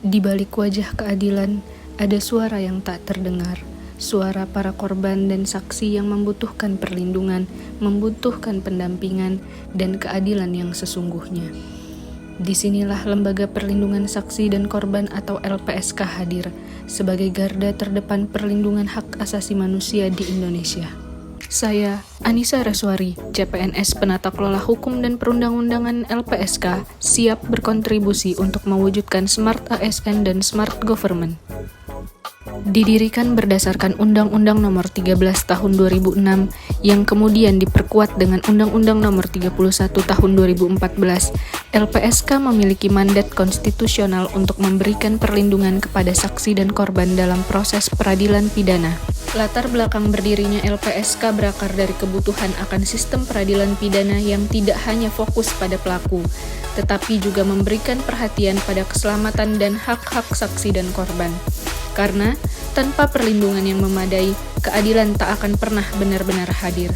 Di balik wajah keadilan, ada suara yang tak terdengar. Suara para korban dan saksi yang membutuhkan perlindungan, membutuhkan pendampingan, dan keadilan yang sesungguhnya. Disinilah Lembaga Perlindungan Saksi dan Korban atau LPSK hadir sebagai garda terdepan perlindungan hak asasi manusia di Indonesia. Saya, Anissa Reswari, CPNS Penata Kelola Hukum dan Perundang-undangan LPSK, siap berkontribusi untuk mewujudkan Smart ASN dan Smart Government. Didirikan berdasarkan Undang-Undang Nomor 13 Tahun 2006 yang kemudian diperkuat dengan Undang-Undang Nomor 31 Tahun 2014, LPSK memiliki mandat konstitusional untuk memberikan perlindungan kepada saksi dan korban dalam proses peradilan pidana. Latar belakang berdirinya LPSK berakar dari kebutuhan akan sistem peradilan pidana yang tidak hanya fokus pada pelaku, tetapi juga memberikan perhatian pada keselamatan dan hak-hak saksi dan korban. Karena tanpa perlindungan yang memadai, keadilan tak akan pernah benar-benar hadir.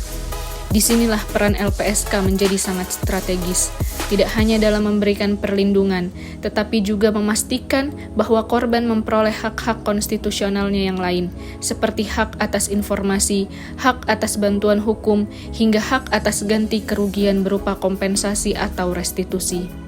Disinilah peran LPSK menjadi sangat strategis, tidak hanya dalam memberikan perlindungan, tetapi juga memastikan bahwa korban memperoleh hak-hak konstitusionalnya yang lain, seperti hak atas informasi, hak atas bantuan hukum, hingga hak atas ganti kerugian berupa kompensasi atau restitusi.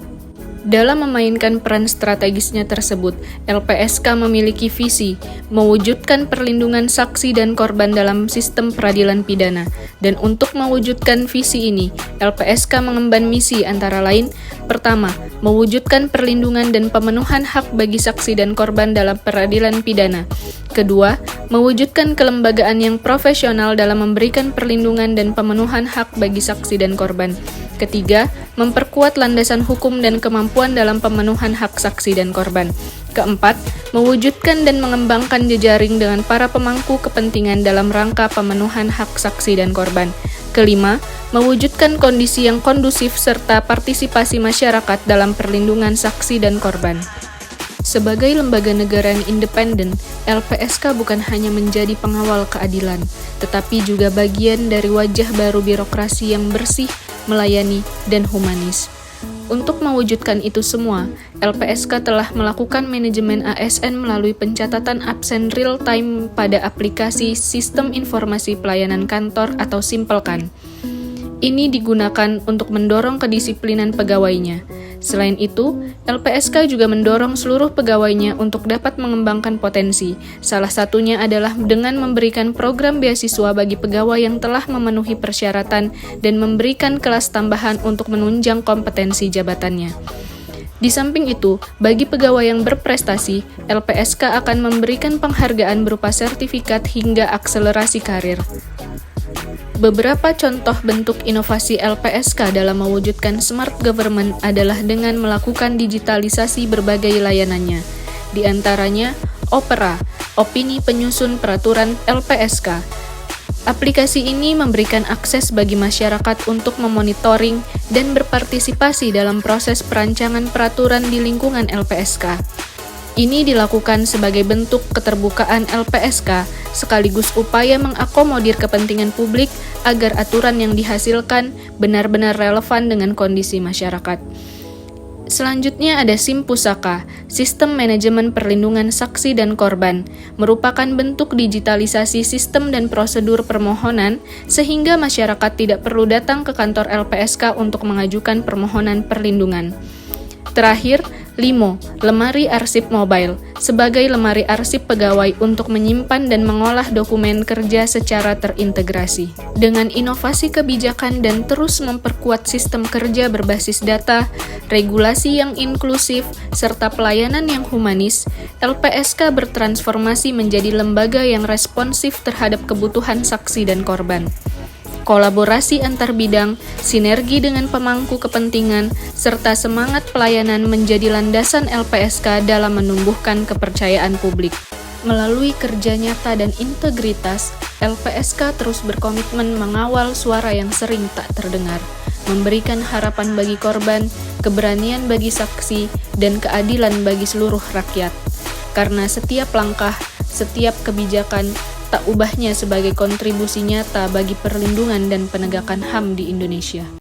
Dalam memainkan peran strategisnya tersebut, LPSK memiliki visi mewujudkan perlindungan saksi dan korban dalam sistem peradilan pidana. Dan untuk mewujudkan visi ini, LPSK mengemban misi antara lain: pertama, mewujudkan perlindungan dan pemenuhan hak bagi saksi dan korban dalam peradilan pidana. Kedua, mewujudkan kelembagaan yang profesional dalam memberikan perlindungan dan pemenuhan hak bagi saksi dan korban. Ketiga, memperkuat landasan hukum dan kemampuan dalam pemenuhan hak saksi dan korban. Keempat, mewujudkan dan mengembangkan jejaring dengan para pemangku kepentingan dalam rangka pemenuhan hak saksi dan korban. Kelima, mewujudkan kondisi yang kondusif serta partisipasi masyarakat dalam perlindungan saksi dan korban. Sebagai lembaga negara yang independen, LPSK bukan hanya menjadi pengawal keadilan, tetapi juga bagian dari wajah baru birokrasi yang bersih, melayani, dan humanis. Untuk mewujudkan itu semua, LPSK telah melakukan manajemen ASN melalui pencatatan absen real-time pada aplikasi Sistem Informasi Pelayanan Kantor atau Simpelkan. Ini digunakan untuk mendorong kedisiplinan pegawainya. Selain itu, LPSK juga mendorong seluruh pegawainya untuk dapat mengembangkan potensi. Salah satunya adalah dengan memberikan program beasiswa bagi pegawai yang telah memenuhi persyaratan dan memberikan kelas tambahan untuk menunjang kompetensi jabatannya. Di samping itu, bagi pegawai yang berprestasi, LPSK akan memberikan penghargaan berupa sertifikat hingga akselerasi karir. Beberapa contoh bentuk inovasi LPSK dalam mewujudkan smart government adalah dengan melakukan digitalisasi berbagai layanannya. Di antaranya, Opera, Opini Penyusun Peraturan LPSK. Aplikasi ini memberikan akses bagi masyarakat untuk memonitoring dan berpartisipasi dalam proses perancangan peraturan di lingkungan LPSK. Ini dilakukan sebagai bentuk keterbukaan LPSK sekaligus upaya mengakomodir kepentingan publik agar aturan yang dihasilkan benar-benar relevan dengan kondisi masyarakat. Selanjutnya ada SIM Pusaka, Sistem Manajemen Perlindungan Saksi dan Korban, merupakan bentuk digitalisasi sistem dan prosedur permohonan sehingga masyarakat tidak perlu datang ke kantor LPSK untuk mengajukan permohonan perlindungan. Terakhir, LIMO, Lemari Arsip Mobile, sebagai lemari arsip pegawai untuk menyimpan dan mengolah dokumen kerja secara terintegrasi. Dengan inovasi kebijakan dan terus memperkuat sistem kerja berbasis data, regulasi yang inklusif, serta pelayanan yang humanis, LPSK bertransformasi menjadi lembaga yang responsif terhadap kebutuhan saksi dan korban. Kolaborasi antar bidang, sinergi dengan pemangku kepentingan, serta semangat pelayanan menjadi landasan LPSK dalam menumbuhkan kepercayaan publik. Melalui kerja nyata dan integritas, LPSK terus berkomitmen mengawal suara yang sering tak terdengar, memberikan harapan bagi korban, keberanian bagi saksi, dan keadilan bagi seluruh rakyat. Karena setiap langkah, setiap kebijakan, tak ubahnya sebagai kontribusi nyata bagi perlindungan dan penegakan HAM di Indonesia.